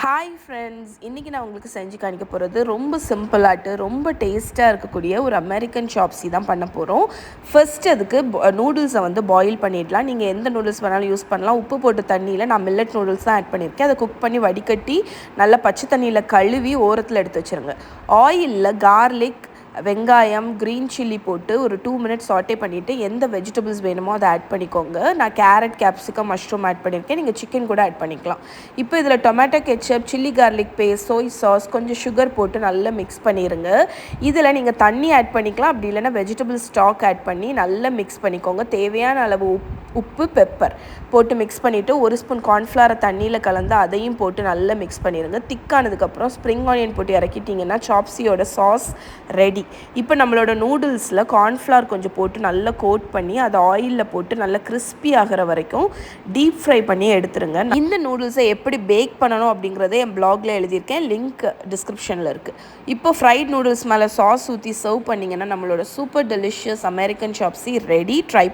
Hi friends, இன்றைக்கி நான் உங்களுக்கு செஞ்சு காணிக்க போகிறது ரொம்ப சிம்பிளாட்டு ரொம்ப டேஸ்ட்டாக இருக்கக்கூடிய ஒரு அமெரிக்கன் சாப்ஸி தான் பண்ண போகிறோம். ஃபர்ஸ்ட் அதுக்கு நூடுல்ஸை பாயில் பண்ணிடலாம். நீங்கள் எந்த நூடுல்ஸ் வேணாலும் யூஸ் பண்ணலாம். உப்பு போட்டு தண்ணியில் நான் மில்லட் நூடுல்ஸ் தான் ஆட் பண்ணியிருக்கேன். அதை குக் பண்ணி வடிகட்டி நல்லா பச்சை தண்ணியில் கழுவி ஓரத்தில் எடுத்து வச்சுருங்க. ஆயிலில் கார்லிக், வெங்காயம், க்ரீன் சில்லி போட்டு ஒரு 2 மினிட்ஸ் சாட்டே பண்ணிவிட்டு எந்த வெஜிடபிள்ஸ் வேணுமோ அதை ஆட் பண்ணிக்கோங்க. நான் கேரட், கேப்சிகம், மஷ்ரூம் ஆட் பண்ணியிருக்கேன். நீங்கள் சிக்கன் கூட ஆட் பண்ணிக்கலாம். இப்போ இதில் tomato ketchup, chilli garlic paste, soy sauce, கொஞ்சம் சுகர் போட்டு நல்லா மிக்ஸ் பண்ணிடுங்க. இதில் நீங்கள் தண்ணி ஆட் பண்ணிக்கலாம். அப்படி இல்லைன்னா வெஜிடபிள் ஸ்டாக் ஆட் பண்ணி நல்லா மிக்ஸ் பண்ணிக்கோங்க. தேவையான அளவு உப்பு, பெப்பர் போட்டு மிக்ஸ் பண்ணிவிட்டு ஒரு ஸ்பூன் கார்ன்ஃப்ளவரை தண்ணியில் கலந்து அதையும் போட்டு நல்லா மிக்ஸ் பண்ணிடுங்க. திக்கானதுக்கப்புறம் ஸ்ப்ரிங் ஆனியன் போட்டு இறக்கிட்டிங்கன்னா சாப்ஸியோட சாஸ் ரெடி. இப்போ நம்மளோட நூடுல்ஸில் கார்ன்ஃப்ளவர் கொஞ்சம் போட்டு நல்லா கோட் பண்ணி அதை ஆயிலில் போட்டு நல்லா கிறிஸ்பி ஆகிற வரைக்கும் டீப் ஃப்ரை பண்ணி எடுத்துருங்க. இந்த நூடுல்ஸை எப்படி பேக் பண்ணணும் அப்படிங்கிறத என் பிளாகில் எழுதியிருக்கேன். லிங்க் டிஸ்கிரிப்ஷனில் இருக்குது. இப்போ ஃப்ரைட் நூடுல்ஸ் மேலே சாஸ் ஊற்றி சர்வ் பண்ணிங்கன்னா நம்மளோட super delicious American சாப்ஸி ready. Try பண்ணி